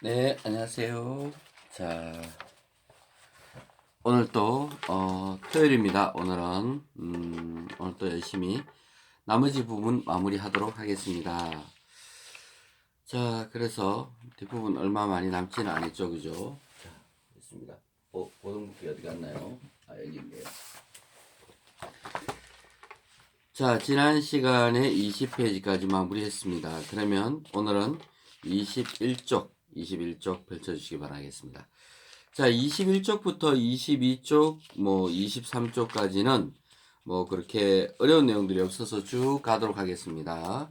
네, 안녕하세요. 자, 오늘 또, 토요일입니다. 오늘 또 열심히 나머지 부분 마무리하도록 하겠습니다. 자, 그래서 뒷부분 얼마 많이 남지는 않았죠, 그죠? 자, 됐습니다. 보동붓기 어디 갔나요? 여기 있네요. 자, 지난 시간에 20페이지까지 마무리했습니다. 그러면 오늘은 21쪽 펼쳐주시기 바라겠습니다. 자, 21쪽부터 22쪽, 23쪽까지는 그렇게 어려운 내용들이 없어서 쭉 가도록 하겠습니다.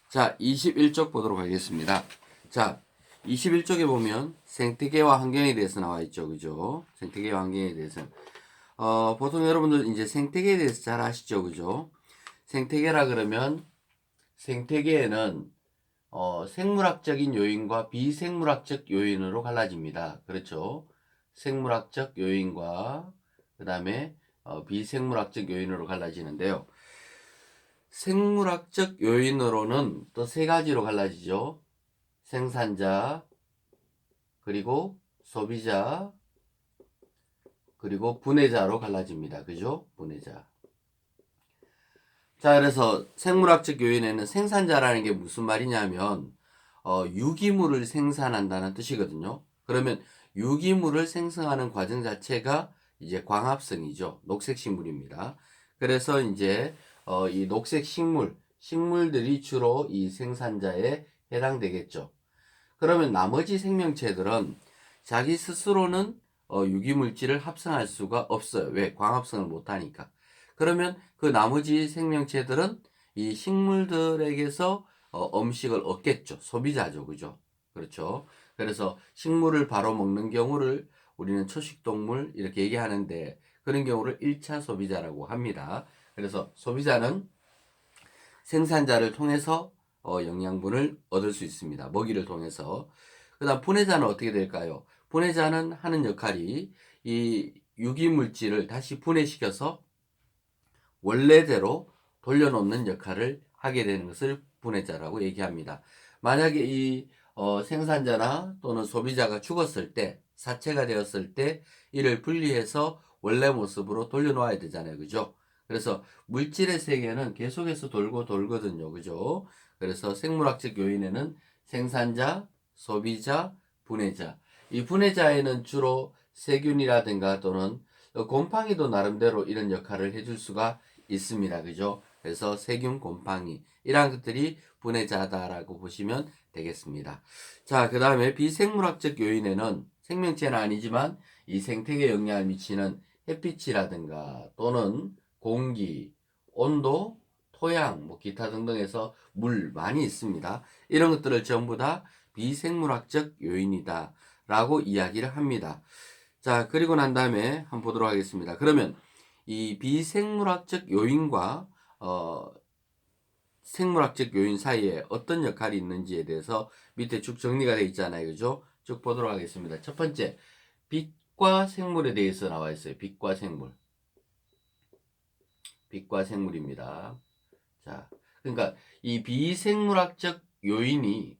자, 21쪽 보도록 하겠습니다. 자, 21쪽에 보면 생태계와 환경에 대해서 나와 있죠. 그죠? 생태계와 환경에 대해서. 보통 여러분들 이제 생태계에 대해서 잘 아시죠. 그죠? 생태계라 그러면 생태계에는 생물학적인 요인과 비생물학적 요인으로 갈라집니다. 그렇죠? 생물학적 요인과 그 다음에 비생물학적 요인으로 갈라지는데요. 생물학적 요인으로는 또 세 가지로 갈라지죠. 생산자, 그리고 소비자, 그리고 분해자로 갈라집니다. 그죠? 분해자. 자, 그래서 생물학적 요인에는 생산자라는 게 무슨 말이냐면 유기물을 생산한다는 뜻이거든요. 그러면 유기물을 생성하는 과정 자체가 이제 광합성이죠. 녹색 식물입니다. 그래서 이제 이 녹색 식물들이 주로 이 생산자에 해당되겠죠. 그러면 나머지 생명체들은 자기 스스로는 유기물질을 합성할 수가 없어요. 왜? 광합성을 못하니까. 그러면 그 나머지 생명체들은 이 식물들에게서 음식을 얻겠죠. 소비자죠. 그죠? 그렇죠. 그래서 식물을 바로 먹는 경우를 우리는 초식동물 이렇게 얘기하는데 그런 경우를 1차 소비자라고 합니다. 그래서 소비자는 생산자를 통해서 영양분을 얻을 수 있습니다. 먹이를 통해서. 그 다음 분해자는 어떻게 될까요? 분해자는 하는 역할이 이 유기물질을 다시 분해시켜서 원래대로 돌려놓는 역할을 하게 되는 것을 분해자라고 얘기합니다. 만약에 이 생산자나 또는 소비자가 죽었을 때, 사체가 되었을 때 이를 분리해서 원래 모습으로 돌려놓아야 되잖아요. 그죠? 그래서 물질의 세계는 계속해서 돌고 돌거든요. 그죠? 그래서 생물학적 요인에는 생산자, 소비자, 분해자. 이 분해자에는 주로 세균이라든가 또는 곰팡이도 나름대로 이런 역할을 해줄 수가 있습니다. 그죠? 그래서 세균, 곰팡이 이러한 것들이 분해자다라고 보시면 되겠습니다. 자, 그 다음에 비생물학적 요인에는 생명체는 아니지만 이 생태계에 영향을 미치는 햇빛이라든가 또는 공기, 온도, 토양, 기타 등등에서 물 많이 있습니다. 이런 것들을 전부 다 비생물학적 요인이다 라고 이야기를 합니다. 자, 그리고 난 다음에 한번 보도록 하겠습니다. 그러면 이 비생물학적 요인과 생물학적 요인 사이에 어떤 역할이 있는지에 대해서 밑에 쭉 정리가 되어 있잖아요. 그죠? 쭉 보도록 하겠습니다. 첫 번째, 빛과 생물에 대해서 나와 있어요. 빛과 생물. 빛과 생물입니다. 자, 그러니까 이 비생물학적 요인이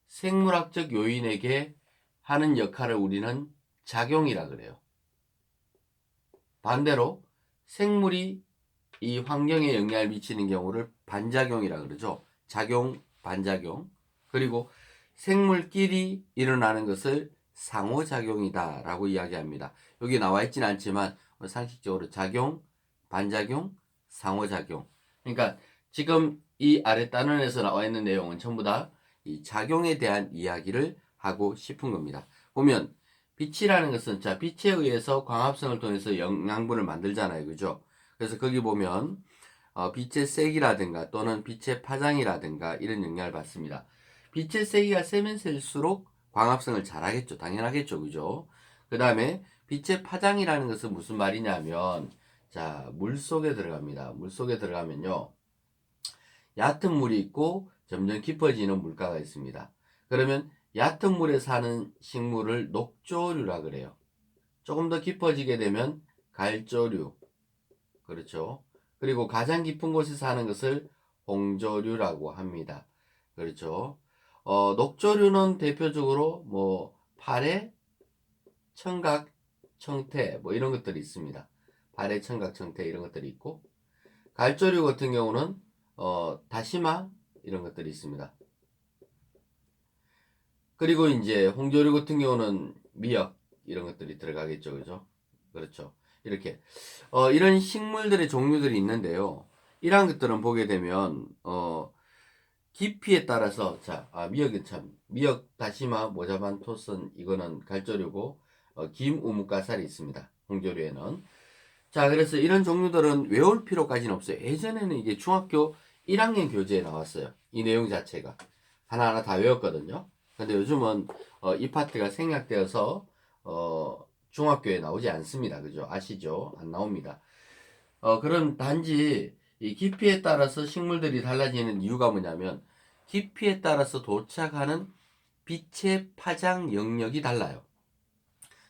생물학적 요인에게 하는 역할을 우리는 작용이라 그래요. 반대로 생물이 이 환경에 영향을 미치는 경우를 반작용이라 그러죠. 작용, 반작용. 그리고 생물끼리 일어나는 것을 상호작용이다라고 이야기합니다. 여기 나와 있지는 않지만 상식적으로 작용, 반작용, 상호작용. 그러니까 지금 이 아래 단원에서 나와 있는 내용은 전부 다 이 작용에 대한 이야기를 하고 싶은 겁니다. 보면 빛이라는 것은 자 빛에 의해서 광합성을 통해서 영양분을 만들잖아요. 그죠? 그래서 거기 보면 빛의 세기라든가 또는 빛의 파장이라든가 이런 영향을 받습니다. 빛의 세기가 세면 셀수록 광합성을 잘하겠죠. 당연하겠죠. 그죠? 그 다음에 빛의 파장이라는 것은 무슨 말이냐면 자, 물 속에 들어갑니다. 물 속에 들어가면요. 얕은 물이 있고 점점 깊어지는 물가가 있습니다. 그러면 얕은 물에 사는 식물을 녹조류라 그래요. 조금 더 깊어지게 되면 갈조류. 그렇죠. 그리고 가장 깊은 곳에 사는 것을 홍조류라고 합니다. 그렇죠. 녹조류는 대표적으로 뭐 파래, 청각, 청태 뭐 이런 것들이 있습니다. 파래, 청각, 청태 이런 것들이 있고, 갈조류 같은 경우는 다시마 이런 것들이 있습니다. 그리고 이제 홍조류 같은 경우는 미역 이런 것들이 들어가겠죠, 그죠? 그렇죠. 이렇게 이런 식물들의 종류들이 있는데요. 이러한 것들은 보게 되면 깊이에 따라서 미역은 참 미역, 다시마, 모자반, 토슨 이거는 갈조류고 김, 우묵, 가살이 있습니다. 홍조류에는. 자, 그래서 이런 종류들은 외울 필요까지는 없어요. 예전에는 이게 중학교 1학년 교재에 나왔어요. 이 내용 자체가. 하나하나 다 외웠거든요. 근데 요즘은 이 파트가 생략되어서 중학교에 나오지 않습니다. 그죠? 아시죠? 안 나옵니다. 그럼 단지 이 깊이에 따라서 식물들이 달라지는 이유가 뭐냐면, 깊이에 따라서 도착하는 빛의 파장 영역이 달라요.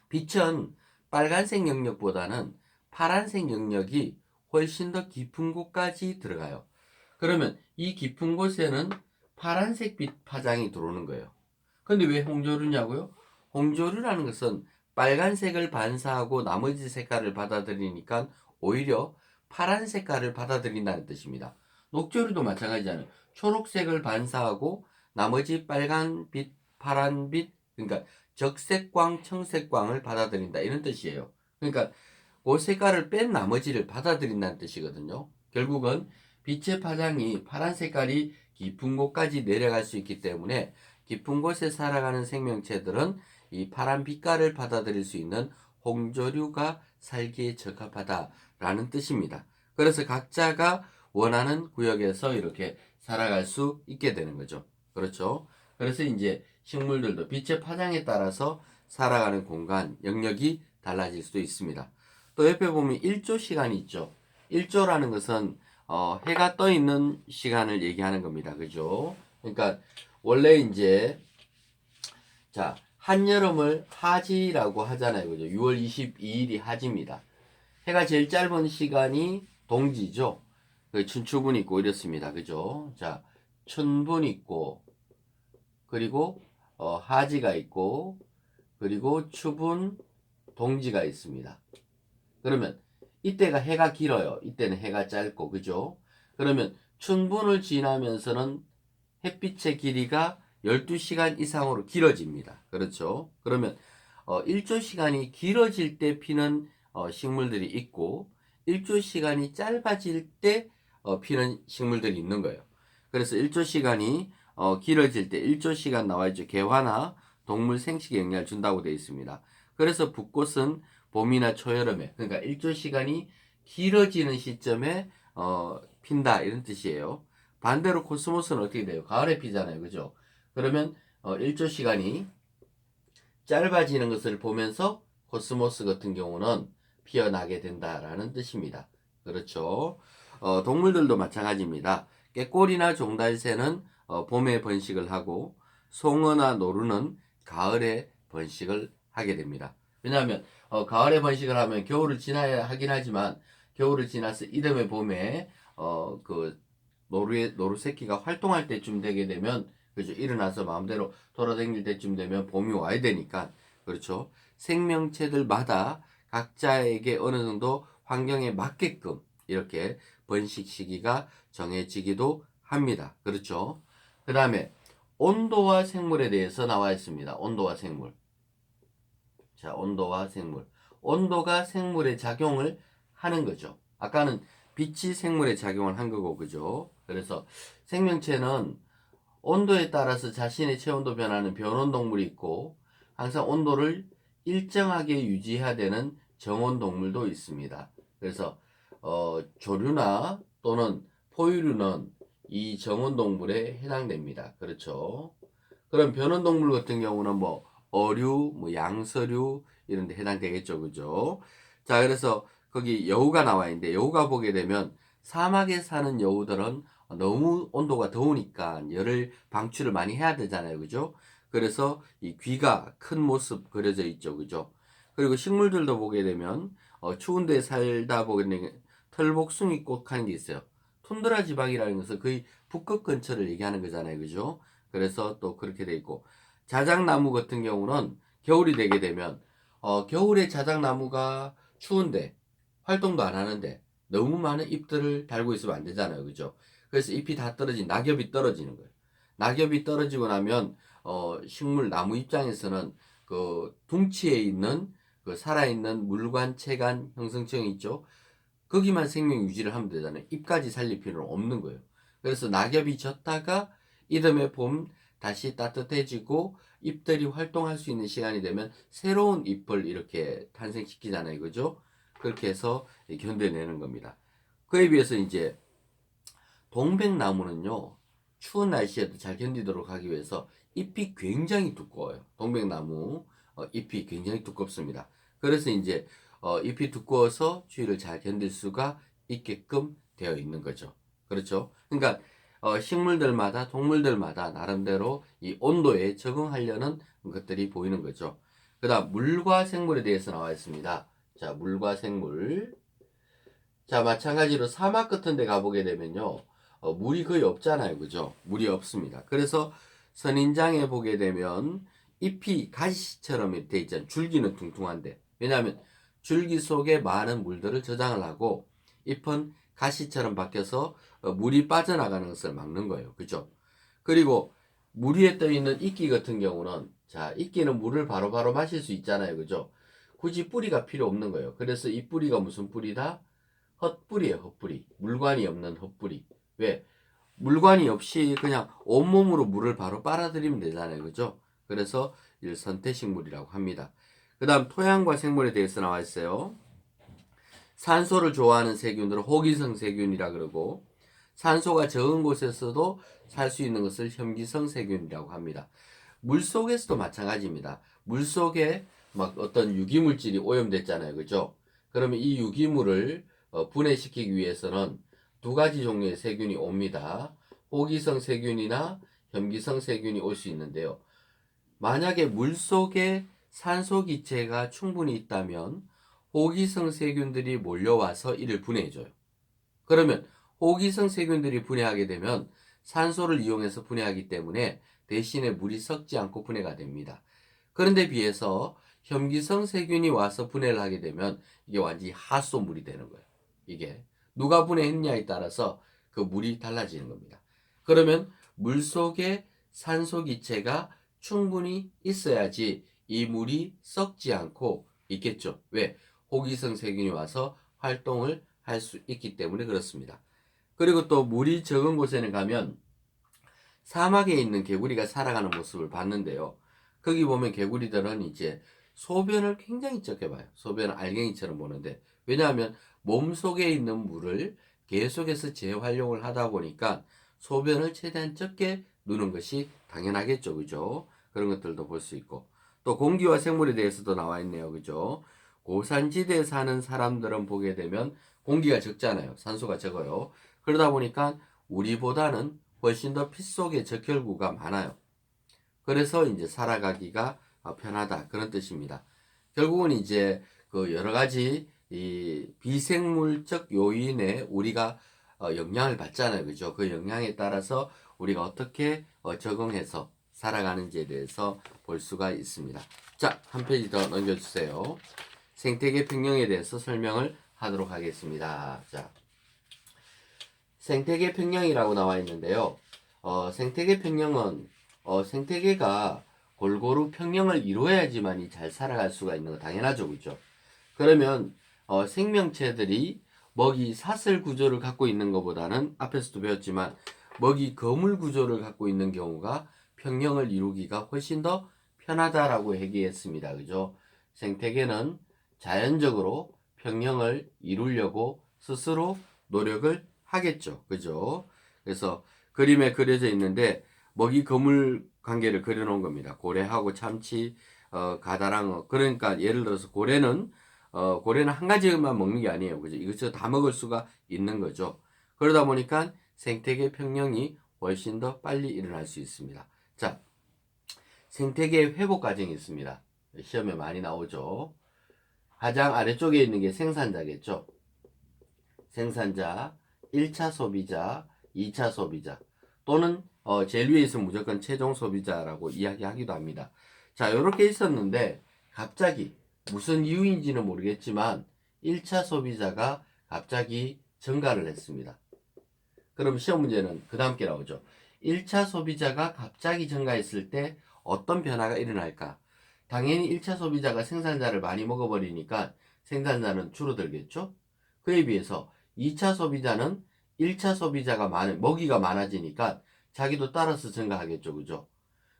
빛은 빨간색 영역보다는 파란색 영역이 훨씬 더 깊은 곳까지 들어가요. 그러면 이 깊은 곳에는 파란색 빛 파장이 들어오는 거예요. 근데 왜 홍조류냐고요? 홍조류라는 것은 빨간색을 반사하고 나머지 색깔을 받아들이니까 오히려 파란 색깔을 받아들인다는 뜻입니다. 녹조류도 마찬가지잖아요. 초록색을 반사하고 나머지 빨간 빛, 파란 빛, 그러니까 적색광, 청색광을 받아들인다 이런 뜻이에요. 그러니까 그 색깔을 뺀 나머지를 받아들인다는 뜻이거든요. 결국은 빛의 파장이 파란 색깔이 깊은 곳까지 내려갈 수 있기 때문에 깊은 곳에 살아가는 생명체들은 이 파란 빛깔을 받아들일 수 있는 홍조류가 살기에 적합하다라는 뜻입니다. 그래서 각자가 원하는 구역에서 이렇게 살아갈 수 있게 되는 거죠. 그렇죠? 그래서 이제 식물들도 빛의 파장에 따라서 살아가는 공간, 영역이 달라질 수도 있습니다. 또 옆에 보면 일조 시간이 있죠. 일조라는 것은 해가 떠 있는 시간을 얘기하는 겁니다. 그죠? 그러니까 원래 이제 한여름을 하지라고 하잖아요. 그죠? 6월 22일이 하지입니다. 해가 제일 짧은 시간이 동지죠. 그 춘추분 있고 이렇습니다. 그죠? 춘분 있고, 그리고 하지가 있고, 그리고 추분, 동지가 있습니다. 그러면 이때가 해가 길어요. 이때는 해가 짧고, 그죠? 그러면 춘분을 지나면서는 햇빛의 길이가 12시간 이상으로 길어집니다. 그렇죠? 그러면 일조 시간이 길어질 때 피는 식물들이 있고, 일조 시간이 짧아질 때 피는 식물들이 있는 거예요. 그래서 일조 시간이 길어질 때 일조 시간 나와 있죠. 개화나 동물 생식에 영향을 준다고 되어 있습니다. 그래서 붓꽃은 봄이나 초여름에, 그러니까 일조 시간이 길어지는 시점에 핀다 이런 뜻이에요. 반대로 코스모스는 어떻게 돼요? 가을에 피잖아요. 그죠? 그러면 일조 시간이 짧아지는 것을 보면서 코스모스 같은 경우는 피어나게 된다라는 뜻입니다. 그렇죠? 동물들도 마찬가지입니다. 꾀꼬리나 종달새는 봄에 번식을 하고, 송어나 노루는 가을에 번식을 하게 됩니다. 왜냐하면 가을에 번식을 하면 겨울을 지나야 하긴 하지만, 겨울을 지나서 이듬해 봄에 그 노루 새끼가 활동할 때쯤 되게 되면, 그죠? 일어나서 마음대로 돌아다닐 때쯤 되면 봄이 와야 되니까, 그렇죠? 생명체들마다 각자에게 어느 정도 환경에 맞게끔 이렇게 번식 시기가 정해지기도 합니다. 그렇죠? 그 다음에 온도와 생물에 대해서 나와 있습니다. 온도와 생물. 온도와 생물. 온도가 생물에 작용을 하는 거죠. 아까는 빛이 생물에 작용을 한 거고, 그죠? 그래서 생명체는 온도에 따라서 자신의 체온도 변하는 변온동물이 있고, 항상 온도를 일정하게 유지해야 되는 정온동물도 있습니다. 그래서 조류나 또는 포유류는 이 정온동물에 해당됩니다. 그렇죠? 그럼 변온동물 같은 경우는 뭐 어류, 뭐 양서류 이런 데 해당되겠죠. 그죠? 자, 그래서 거기 여우가 나와 있는데, 여우가 보게 되면 사막에 사는 여우들은 너무 온도가 더우니까 열을 방출을 많이 해야 되잖아요. 그죠? 그래서 이 귀가 큰 모습 그려져 있죠. 그죠? 그리고 식물들도 보게 되면 추운 데 살다 보게 되면 털복숭이꽃 하는 게 있어요. 툰드라 지방이라는 것은 거의 북극 근처를 얘기하는 거잖아요. 그죠? 그래서 또 그렇게 돼 있고, 자작나무 같은 경우는 겨울이 되게 되면 겨울에 자작나무가 추운데 활동도 안 하는데 너무 많은 잎들을 달고 있으면 안 되잖아요. 그죠? 그래서 잎이 다 낙엽이 떨어지는 거예요. 낙엽이 떨어지고 나면 식물 나무 입장에서는 그 둥치에 있는 그 살아있는 물관, 체관 형성층이 있죠. 거기만 생명 유지를 하면 되잖아요. 잎까지 살릴 필요는 없는 거예요. 그래서 낙엽이 졌다가 이듬해 봄 다시 따뜻해지고 잎들이 활동할 수 있는 시간이 되면 새로운 잎을 이렇게 탄생시키잖아요. 그죠? 그렇게 해서 견뎌내는 겁니다. 그에 비해서 이제 동백나무는요, 추운 날씨에도 잘 견디도록 하기 위해서 잎이 굉장히 두꺼워요. 동백나무 잎이 굉장히 두껍습니다. 그래서 이제 잎이 두꺼워서 추위를 잘 견딜 수가 있게끔 되어 있는 거죠. 그렇죠? 그러니까 식물들마다 동물들마다 나름대로 이 온도에 적응하려는 것들이 보이는 거죠. 그다음 물과 생물에 대해서 나와 있습니다. 자, 물과 생물. 자, 마찬가지로 사막 같은 데 가보게 되면요. 물이 거의 없잖아요. 그죠? 물이 없습니다. 그래서 선인장에 보게 되면 잎이 가시처럼 돼 있잖아요. 줄기는 퉁퉁한데. 왜냐하면 줄기 속에 많은 물들을 저장을 하고 잎은 가시처럼 바뀌어서 물이 빠져나가는 것을 막는 거예요. 그죠? 그리고 물 위에 떠 있는 이끼 같은 경우는, 자, 이끼는 물을 바로바로 마실 수 있잖아요. 그죠? 굳이 뿌리가 필요 없는 거예요. 그래서 이 뿌리가 무슨 뿌리다? 헛뿌리예요, 헛뿌리. 물관이 없는 헛뿌리. 왜? 물관이 없이 그냥 온몸으로 물을 바로 빨아들이면 되잖아요. 그죠? 그래서 일선택식물이라고 합니다. 그 다음 토양과 생물에 대해서 나와 있어요. 산소를 좋아하는 세균들을 호기성 세균이라 그러고, 산소가 적은 곳에서도 살 수 있는 것을 혐기성 세균이라고 합니다. 물 속에서도 마찬가지입니다. 물 속에 막 어떤 유기물질이 오염됐잖아요. 그죠? 그러면 이 유기물을 분해시키기 위해서는 두 가지 종류의 세균이 옵니다. 호기성 세균이나 혐기성 세균이 올 수 있는데요. 만약에 물 속에 산소 기체가 충분히 있다면 호기성 세균들이 몰려와서 이를 분해해줘요. 그러면 호기성 세균들이 분해하게 되면 산소를 이용해서 분해하기 때문에 대신에 물이 썩지 않고 분해가 됩니다. 그런데 비해서 혐기성 세균이 와서 분해를 하게 되면 이게 완전히 하수물이 되는 거예요. 이게 누가 분해했냐에 따라서 그 물이 달라지는 겁니다. 그러면 물 속에 산소 기체가 충분히 있어야지 이 물이 썩지 않고 있겠죠. 왜? 호기성 세균이 와서 활동을 할 수 있기 때문에 그렇습니다. 그리고 또 물이 적은 곳에는 가면 사막에 있는 개구리가 살아가는 모습을 봤는데요. 거기 보면 개구리들은 이제 소변을 굉장히 적게 봐요. 소변을 알갱이처럼 보는데, 왜냐하면 몸속에 있는 물을 계속해서 재활용을 하다 보니까 소변을 최대한 적게 누는 것이 당연하겠죠. 그죠? 그런 것들도 볼 수 있고, 또 공기와 생물에 대해서도 나와 있네요. 그죠? 고산지대에 사는 사람들은 보게 되면 공기가 적잖아요. 산소가 적어요. 그러다 보니까 우리보다는 훨씬 더 피 속에 적혈구가 많아요. 그래서 이제 살아가기가 편하다, 그런 뜻입니다. 결국은 이제 그 여러 가지 이 비생물적 요인에 우리가 영향을 받잖아요. 그죠? 그 영향에 따라서 우리가 어떻게 적응해서 살아가는지에 대해서 볼 수가 있습니다. 자, 한 페이지 더 넘겨주세요. 생태계 평형에 대해서 설명을 하도록 하겠습니다. 자, 생태계 평형이라고 나와 있는데요. 생태계 평형은 생태계가 골고루 평형을 이루어야지만이 잘 살아갈 수가 있는 거 당연하죠, 그죠? 그러면 생명체들이 먹이 사슬 구조를 갖고 있는 것보다는 앞에서도 배웠지만 먹이 거물 구조를 갖고 있는 경우가 평형을 이루기가 훨씬 더 편하다라고 얘기했습니다, 그죠? 생태계는 자연적으로 평형을 이루려고 스스로 노력을 하겠죠, 그죠? 그래서 그림에 그려져 있는데 먹이 거물 관계를 그려놓은 겁니다. 고래하고 참치, 가다랑어. 그러니까 예를 들어서 고래는 한 가지만 먹는 게 아니에요. 그죠? 이것저것 다 먹을 수가 있는 거죠. 그러다 보니까 생태계 평형이 훨씬 더 빨리 일어날 수 있습니다. 자, 생태계 회복 과정이 있습니다. 시험에 많이 나오죠. 가장 아래쪽에 있는 게 생산자겠죠. 생산자, 1차 소비자, 2차 소비자, 또는 제일 위에 있으면 무조건 최종 소비자라고 이야기하기도 합니다. 자, 요렇게 있었는데 갑자기 무슨 이유인지는 모르겠지만 1차 소비자가 갑자기 증가를 했습니다. 그럼 시험 문제는 그 다음 게 나오죠. 1차 소비자가 갑자기 증가했을 때 어떤 변화가 일어날까? 당연히 1차 소비자가 생산자를 많이 먹어버리니까 생산자는 줄어들겠죠? 그에 비해서 2차 소비자는 1차 소비자가 먹이가 많아지니까 자기도 따라서 증가하겠죠. 그죠?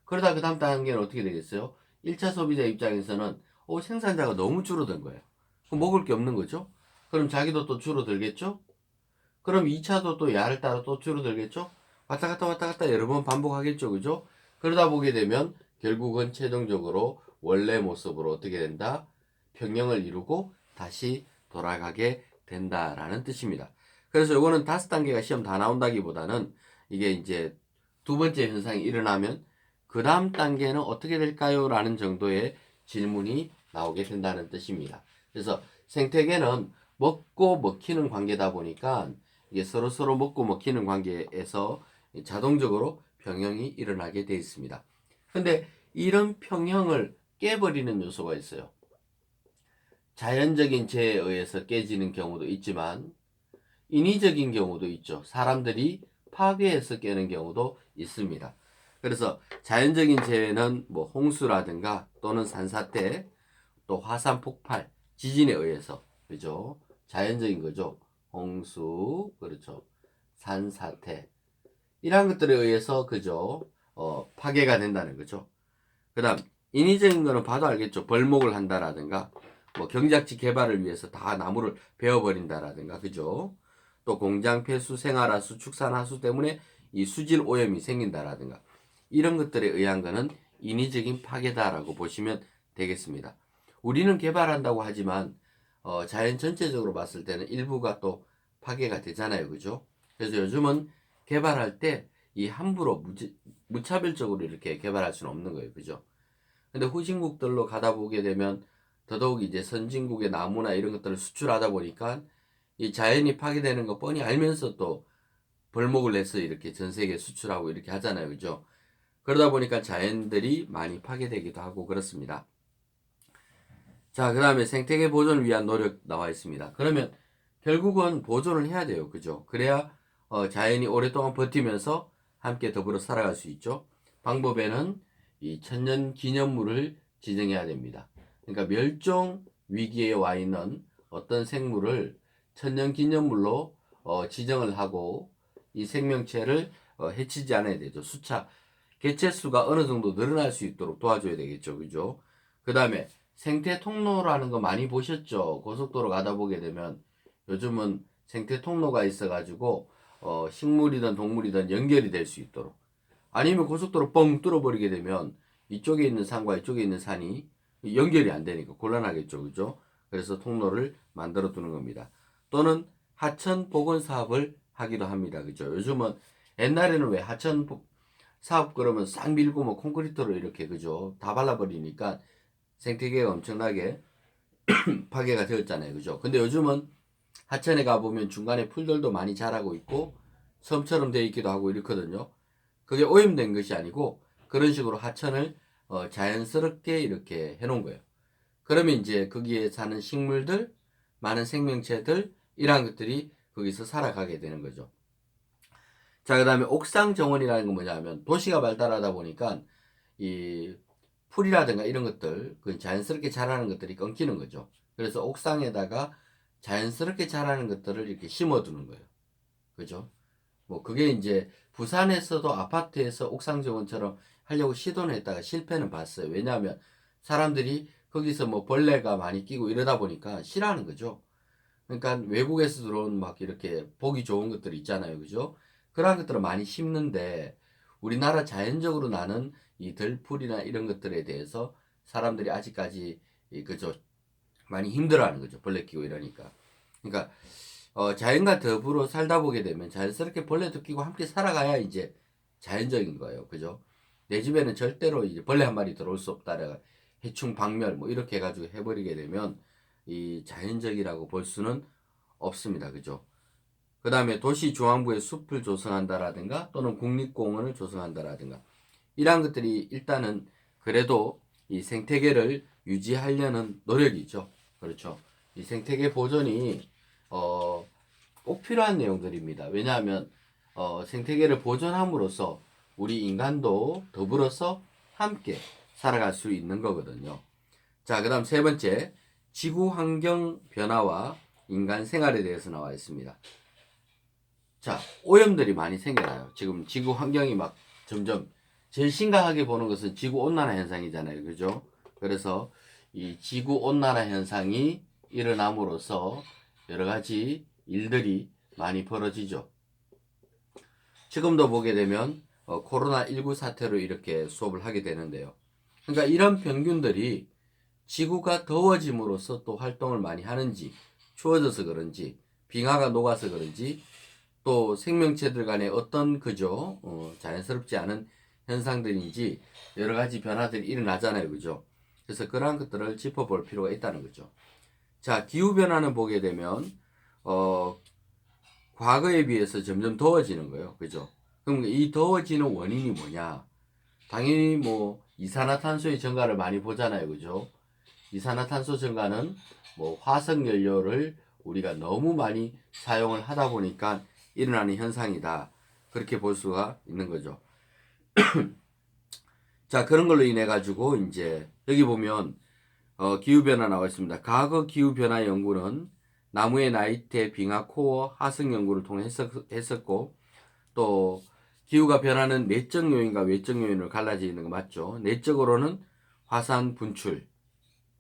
그러다 그 다음 단계는 어떻게 되겠어요? 1차 소비자 입장에서는 생산자가 너무 줄어든 거예요. 그럼 먹을 게 없는 거죠? 그럼 자기도 또 줄어들겠죠? 그럼 2차도 또 야를 따라 또 줄어들겠죠? 왔다 갔다 여러 번 반복하겠죠. 그죠? 그러다 보게 되면 결국은 최종적으로 원래 모습으로 어떻게 된다? 평형을 이루고 다시 돌아가게 된다라는 뜻입니다. 그래서 요거는 5단계가 시험 다 나온다기보다는 이게 이제 두 번째 현상이 일어나면 그 다음 단계는 어떻게 될까요? 라는 정도의 질문이 나오게 된다는 뜻입니다. 그래서 생태계는 먹고 먹히는 관계다 보니까 이게 서로 먹고 먹히는 관계에서 자동적으로 평형이 일어나게 되어 있습니다. 근데 이런 평형을 깨버리는 요소가 있어요. 자연적인 재해에 의해서 깨지는 경우도 있지만 인위적인 경우도 있죠. 사람들이 파괴해서 깨는 경우도 있습니다. 그래서 자연적인 재해는 뭐 홍수라든가 또는 산사태, 또 화산 폭발, 지진에 의해서, 그죠? 자연적인 거죠. 홍수, 그렇죠. 산사태. 이러한 것들에 의해서, 그죠? 파괴가 된다는 거죠. 그 다음, 인위적인 거는 봐도 알겠죠. 벌목을 한다라든가, 뭐 경작지 개발을 위해서 다 나무를 베어버린다라든가, 그죠? 또 공장 폐수, 생활하수, 축산하수 때문에 이 수질 오염이 생긴다라든가, 이런 것들에 의한 거는 인위적인 파괴다라고 보시면 되겠습니다. 우리는 개발한다고 하지만 자연 전체적으로 봤을 때는 일부가 또 파괴가 되잖아요. 그죠? 그래서 요즘은 개발할 때 이 함부로 무차별적으로 이렇게 개발할 수는 없는 거예요. 그죠? 근데 후진국들로 가다 보게 되면 더더욱 이제 선진국의 나무나 이런 것들을 수출하다 보니까 이 자연이 파괴되는 거 뻔히 알면서 또 벌목을 해서 이렇게 전 세계에 수출하고 이렇게 하잖아요. 그죠? 그러다 보니까 자연들이 많이 파괴되기도 하고 그렇습니다. 자, 그 다음에 생태계 보존을 위한 노력 나와 있습니다. 그러면 결국은 보존을 해야 돼요. 그죠? 그래야 자연이 오랫동안 버티면서 함께 더불어 살아갈 수 있죠. 방법에는 이 천년 기념물을 지정해야 됩니다. 그러니까 멸종 위기에 와 있는 어떤 생물을 천년 기념물로 지정을 하고 이 생명체를 해치지 않아야 되죠. 개체 수가 어느 정도 늘어날 수 있도록 도와줘야 되겠죠. 그죠? 그 다음에 생태 통로라는 거 많이 보셨죠? 고속도로 가다 보게 되면 요즘은 생태 통로가 있어가지고 식물이든 동물이든 연결이 될 수 있도록, 아니면 고속도로 뻥 뚫어버리게 되면 이쪽에 있는 산과 이쪽에 있는 산이 연결이 안 되니까 곤란하겠죠. 그죠? 그래서 통로를 만들어 두는 겁니다. 또는 하천 복원 사업을 하기도 합니다. 그죠? 요즘은 옛날에는 왜 하천 사업 그러면 싹 밀고 뭐 콘크리트로 이렇게, 그죠? 다 발라버리니까 생태계가 엄청나게 파괴가 되었잖아요. 그죠? 근데 요즘은 하천에 가보면 중간에 풀들도 많이 자라고 있고 섬처럼 되어 있기도 하고 이렇거든요. 그게 오염된 것이 아니고 그런 식으로 하천을 자연스럽게 이렇게 해놓은 거예요. 그러면 이제 거기에 사는 식물들, 많은 생명체들, 이러한 것들이 거기서 살아가게 되는 거죠. 자, 그 다음에 옥상 정원이라는 건 뭐냐면 도시가 발달하다 보니까 이 풀이라든가 이런 것들, 그 자연스럽게 자라는 것들이 끊기는 거죠. 그래서 옥상에다가 자연스럽게 자라는 것들을 이렇게 심어두는 거예요. 그죠? 뭐 그게 이제 부산에서도 아파트에서 옥상 정원처럼 하려고 시도는 했다가 실패는 봤어요. 왜냐하면 사람들이 거기서 뭐 벌레가 많이 끼고 이러다 보니까 싫어하는 거죠. 그러니까 외국에서 들어온 막 이렇게 보기 좋은 것들 있잖아요. 그죠? 그러한 것들을 많이 심는데 우리나라 자연적으로 나는 이 들풀이나 이런 것들에 대해서 사람들이 아직까지 그죠? 많이 힘들어하는 거죠. 벌레 끼고 이러니까. 그러니까 자연과 더불어 살다 보게 되면 자연스럽게 벌레도 끼고 함께 살아가야 이제 자연적인 거예요. 그죠? 내 집에는 절대로 이제 벌레 한 마리 들어올 수 없다라가 해충 박멸 뭐 이렇게 해가지고 해버리게 되면 이 자연적이라고 볼 수는 없습니다. 그죠? 그 다음에 도시 중앙부에 숲을 조성한다라든가 또는 국립공원을 조성한다라든가 이러한 것들이 일단은 그래도 이 생태계를 유지하려는 노력이죠. 그렇죠. 이 생태계 보존이 꼭 필요한 내용들입니다. 왜냐하면 생태계를 보존함으로써 우리 인간도 더불어서 함께 살아갈 수 있는 거거든요. 자, 그 다음 세 번째, 지구 환경 변화와 인간 생활에 대해서 나와 있습니다. 자, 오염들이 많이 생겨나요. 지금 지구 환경이 막 점점 제일 심각하게 보는 것은 지구 온난화 현상이잖아요. 그죠? 그래서 이 지구 온난화 현상이 일어남으로써 여러 가지 일들이 많이 벌어지죠. 지금도 보게 되면 코로나19 사태로 이렇게 수업을 하게 되는데요. 그러니까 이런 병균들이 지구가 더워짐으로써 또 활동을 많이 하는지, 추워져서 그런지, 빙하가 녹아서 그런지, 또 생명체들 간에 어떤 그죠 자연스럽지 않은 현상들인지 여러 가지 변화들이 일어나잖아요. 그죠? 그래서 그러한 것들을 짚어볼 필요가 있다는 거죠. 자, 기후변화는 보게 되면 과거에 비해서 점점 더워지는 거예요. 그죠? 그럼 이 더워지는 원인이 뭐냐? 당연히 뭐 이산화탄소의 증가를 많이 보잖아요. 그죠? 이산화탄소 증가는 뭐 화석 연료를 우리가 너무 많이 사용을 하다 보니까 일어나는 현상이다. 그렇게 볼 수가 있는 거죠. 자, 그런 걸로 인해 가지고 이제 여기 보면 기후변화 나와 있습니다. 과거 기후변화 연구는 나무의 나이테, 빙하, 코어, 하승 연구를 통해 했었고 또 기후가 변하는 내적 요인과 외적 요인으로 갈라져 있는 거 맞죠? 내적으로는 화산 분출,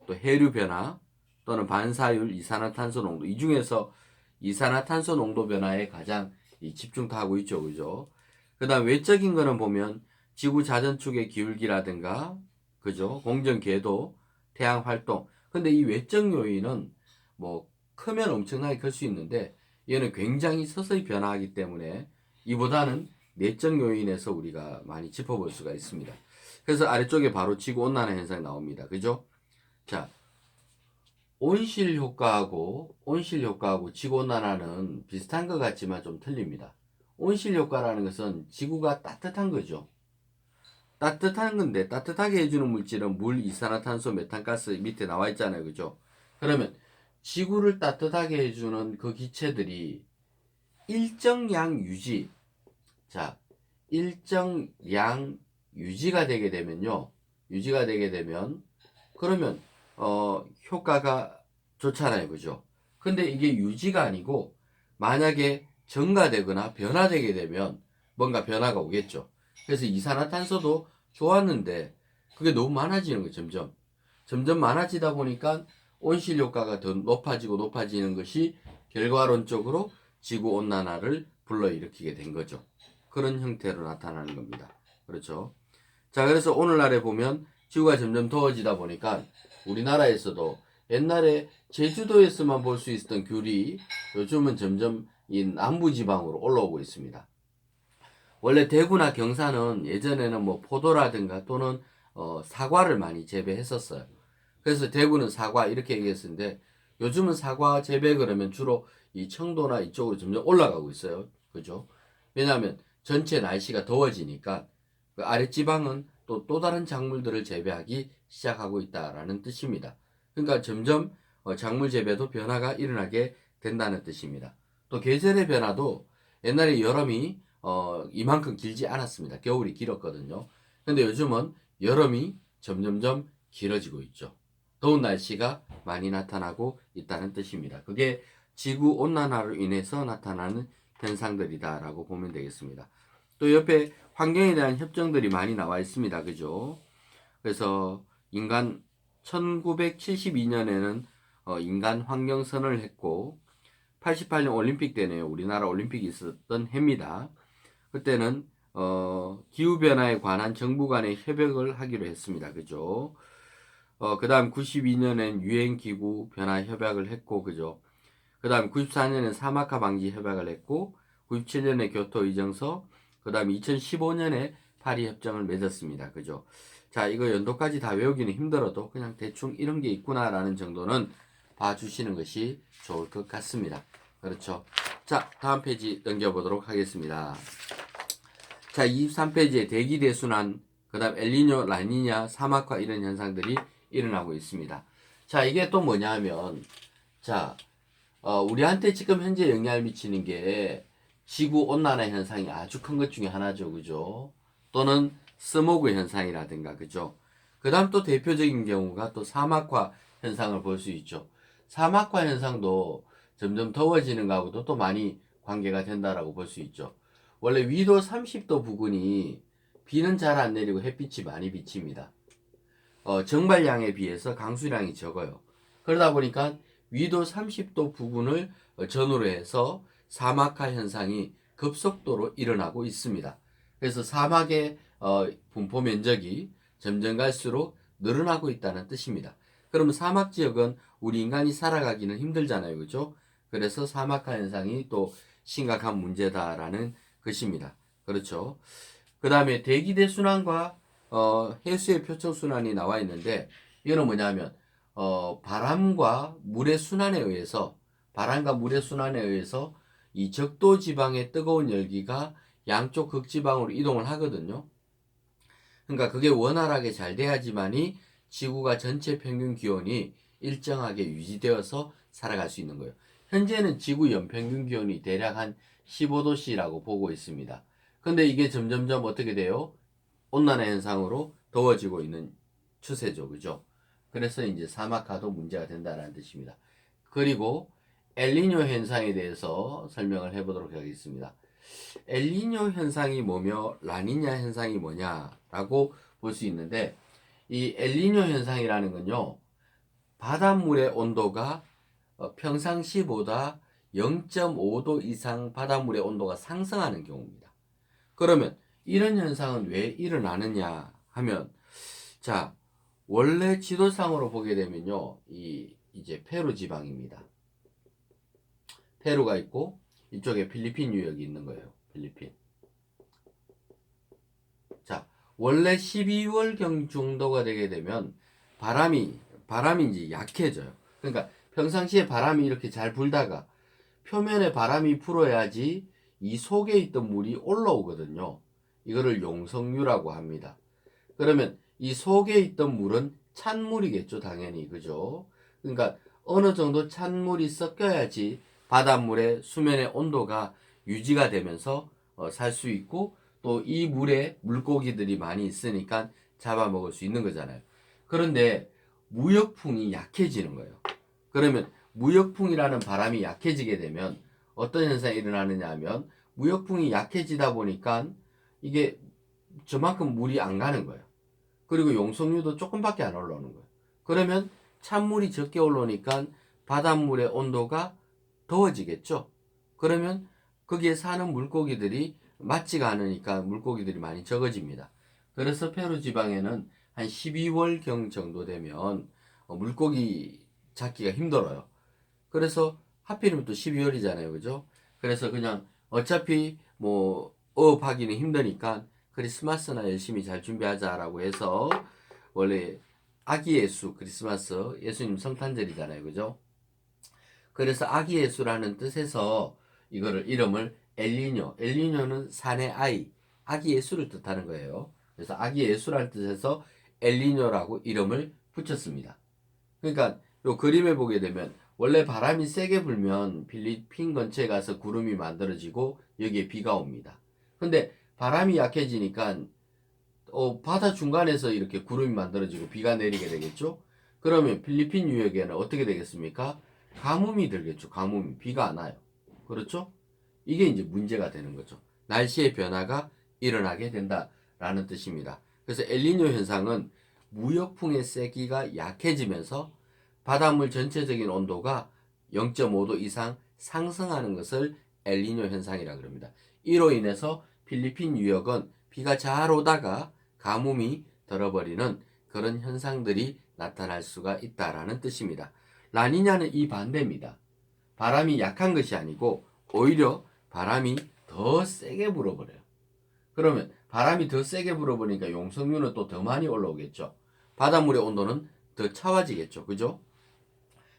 또 해류 변화 또는 반사율, 이산화탄소 농도 이 중에서 이산화탄소 농도 변화에 가장 집중하고 있죠. 그죠? 그다음 외적인 거는 보면 지구 자전축의 기울기라든가 그죠? 공전 궤도, 태양 활동. 근데 이 외적 요인은 뭐 크면 엄청나게 클 수 있는데 얘는 굉장히 서서히 변화하기 때문에 이보다는 내적 요인에서 우리가 많이 짚어볼 수가 있습니다. 그래서 아래쪽에 바로 지구 온난화 현상이 나옵니다. 그죠? 자, 온실 효과하고 지구온난화는 비슷한 것 같지만 좀 틀립니다. 온실 효과라는 것은 지구가 따뜻한 거죠. 따뜻한 건데 따뜻하게 해주는 물질은 물, 이산화탄소, 메탄가스 밑에 나와 있잖아요. 그죠? 그러면 지구를 따뜻하게 해주는 그 기체들이 일정 양 유지, 자, 일정 양 유지가 되게 되면요. 유지가 되게 되면 그러면 효과가 좋잖아요. 그죠? 근데 이게 유지가 아니고 만약에 증가되거나 변화되게 되면 뭔가 변화가 오겠죠. 그래서 이산화탄소도 좋았는데 그게 너무 많아지는 거예요. 점점 많아지다 보니까 온실 효과가 더 높아지는 것이 결과론적으로 지구 온난화를 불러일으키게 된 거죠. 그런 형태로 나타나는 겁니다. 그렇죠? 자, 그래서 오늘날에 보면 지구가 점점 더워지다 보니까 우리나라에서도 옛날에 제주도에서만 볼 수 있었던 귤이 요즘은 점점 이 남부지방으로 올라오고 있습니다. 원래 대구나 경산은 예전에는 뭐 포도라든가 또는 사과를 많이 재배했었어요. 그래서 대구는 사과 이렇게 얘기했었는데 요즘은 사과 재배 그러면 주로 이 청도나 이쪽으로 점점 올라가고 있어요. 그죠? 왜냐하면 전체 날씨가 더워지니까 그 아랫지방은 또 다른 작물들을 재배하기 시작하고 있다라는 뜻입니다. 그러니까 점점 작물 재배도 변화가 일어나게 된다는 뜻입니다. 또 계절의 변화도 옛날에 여름이 이만큼 길지 않았습니다. 겨울이 길었거든요. 근데 요즘은 여름이 점점점 길어지고 있죠. 더운 날씨가 많이 나타나고 있다는 뜻입니다. 그게 지구 온난화로 인해서 나타나는 현상들이다라고 보면 되겠습니다. 또 옆에 환경에 대한 협정들이 많이 나와 있습니다. 그죠? 그래서 1972년에는 인간 환경 선언을 했고 88년 올림픽 때네요. 우리나라 올림픽이 있었던 해입니다. 그때는 기후 변화에 관한 정부 간의 협약을 하기로 했습니다. 그죠? 그다음 92년엔 유엔 기구 변화 협약을 했고 그죠? 그다음 94년엔 사막화 방지 협약을 했고 97년에 교토 의정서 그다음 2015년에 파리 협정을 맺었습니다. 그죠? 자, 이거 연도까지 다 외우기는 힘들어도 그냥 대충 이런 게 있구나라는 정도는 봐주시는 것이 좋을 것 같습니다. 그렇죠? 자, 다음 페이지 넘겨보도록 하겠습니다. 자, 23페이지에 대기대순환, 그 다음 엘니뇨, 라니냐, 사막화 이런 현상들이 일어나고 있습니다. 자, 이게 또 뭐냐 하면, 자, 우리한테 지금 현재 영향을 미치는 게 지구온난화 현상이 아주 큰 것 중에 하나죠. 그죠? 또는 스모그 현상이라든가, 그죠? 그 다음 또 대표적인 경우가 또 사막화 현상을 볼 수 있죠. 사막화 현상도 점점 더워지는 것하고도 또 많이 관계가 된다라고 볼 수 있죠. 원래 위도 30도 부근이 비는 잘 안 내리고 햇빛이 많이 비칩니다. 정발량에 비해서 강수량이 적어요. 그러다 보니까 위도 30도 부근을 전후로 해서 사막화 현상이 급속도로 일어나고 있습니다. 그래서 사막의 분포 면적이 점점 갈수록 늘어나고 있다는 뜻입니다. 그러면 사막 지역은 우리 인간이 살아가기는 힘들잖아요. 그죠? 그래서 사막화 현상이 또 심각한 문제다라는 것입니다. 그렇죠? 그 다음에 대기대 순환과 해수의 표층 순환이 나와 있는데 이거는 뭐냐면 바람과 물의 순환에 의해서 이 적도 지방의 뜨거운 열기가 양쪽 극지방으로 이동을 하거든요. 그러니까 그게 원활하게 잘 돼야지만이 지구가 전체 평균 기온이 일정하게 유지되어서 살아갈 수 있는 거예요. 현재는 지구 연평균 기온이 대략 한 15도씨라고 보고 있습니다. 근데 이게 점점점 어떻게 돼요? 온난화 현상으로 더워지고 있는 추세죠. 그죠? 그래서 이제 사막화도 문제가 된다는 뜻입니다. 그리고 엘니뇨 현상에 대해서 설명을 해보도록 하겠습니다. 엘니뇨 현상이 뭐며 라니냐 현상이 뭐냐라고 볼 수 있는데 이 엘니뇨 현상이라는 건요. 바닷물의 온도가 평상시보다 0.5도 이상 바닷물의 온도가 상승하는 경우입니다. 그러면 이런 현상은 왜 일어나느냐 하면 자 원래 지도상으로 보게 되면요 이제 페루 지방입니다. 페루가 있고 이쪽에 필리핀 유역이 있는 거예요. 필리핀. 자 원래 12월경 정도가 되게 되면 바람이 이제 약해져요. 그러니까 평상시에 바람이 이렇게 잘 불다가 표면에 바람이 불어야지 이 속에 있던 물이 올라오거든요. 이거를 용성류라고 합니다. 그러면 이 속에 있던 물은 찬물이겠죠, 당연히. 그죠? 그러니까 어느 정도 찬물이 섞여야지 바닷물의 수면의 온도가 유지가 되면서 살 수 있고 또 이 물에 물고기들이 많이 있으니까 잡아먹을 수 있는 거잖아요. 그런데 무역풍이 약해지는 거예요. 그러면 무역풍이라는 바람이 약해지게 되면 어떤 현상이 일어나느냐 하면 무역풍이 약해지다 보니까 이게 저만큼 물이 안 가는 거예요. 그리고 용성류도 조금밖에 안 올라오는 거예요. 그러면 찬물이 적게 올라오니까 바닷물의 온도가 더워지겠죠. 그러면 거기에 사는 물고기들이 맞지가 않으니까 물고기들이 많이 적어집니다. 그래서 페루 지방에는 한 12월경 정도 되면 물고기 잡기가 힘들어요. 그래서 하필이면 또 12월이잖아요. 그죠? 그래서 그냥 어차피 뭐 어업하기는 힘드니까 크리스마스나 열심히 잘 준비하자라고 해서 원래 아기 예수 크리스마스 예수님 성탄절이잖아요. 그죠? 그래서 아기 예수라는 뜻에서 이거를 이름을 엘니뇨는 산의 아기 예수를 뜻하는 거예요. 그래서 아기 예수라는 뜻에서 엘니뇨라고 이름을 붙였습니다. 그러니까 요 그림에 보게 되면 원래 바람이 세게 불면 필리핀 근처에 가서 구름이 만들어지고 여기에 비가 옵니다. 근데 바람이 약해지니까 바다 중간에서 이렇게 구름이 만들어지고 비가 내리게 되겠죠? 그러면 필리핀 유역에는 어떻게 되겠습니까? 가뭄이 들겠죠. 가뭄이. 비가 안 와요. 그렇죠? 이게 이제 문제가 되는 거죠. 날씨의 변화가 일어나게 된다라는 뜻입니다. 그래서 엘니뇨 현상은 무역풍의 세기가 약해지면서 바닷물 전체적인 온도가 0.5도 이상 상승하는 것을 엘니뇨 현상이라고 합니다. 이로 인해서 필리핀 유역은 비가 잘 오다가 가뭄이 들어버리는 그런 현상들이 나타날 수가 있다라는 뜻입니다. 라니냐는 이 반대입니다. 바람이 약한 것이 아니고 오히려 바람이 더 세게 불어버려요. 그러면 바람이 더 세게 불어버리니까 용성류는 또 더 많이 올라오겠죠. 바닷물의 온도는 더 차와지겠죠. 그죠?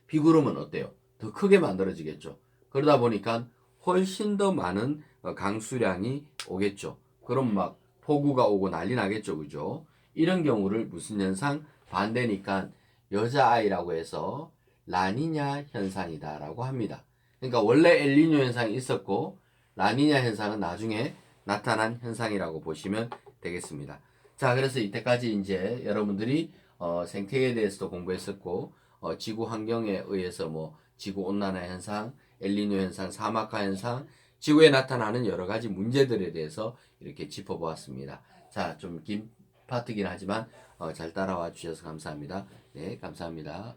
비구름은 어때요? 더 크게 만들어지겠죠. 그러다 보니까 훨씬 더 많은 강수량이 오겠죠. 그럼 막 폭우가 오고 난리 나겠죠. 그죠? 이런 경우를 무슨 현상? 반대니까 여자아이라고 해서 라니냐 현상이다라고 합니다. 그러니까 원래 엘니뇨 현상이 있었고 라니냐 현상은 나중에 나타난 현상이라고 보시면 되겠습니다. 자, 그래서 이때까지 이제 여러분들이 생태계에 대해서도 공부했었고 지구 환경에 의해서 뭐 지구 온난화 현상, 엘니뇨 현상, 사막화 현상, 지구에 나타나는 여러 가지 문제들에 대해서 이렇게 짚어보았습니다. 자, 좀 긴 파트긴 하지만 잘 따라와 주셔서 감사합니다. 네, 감사합니다.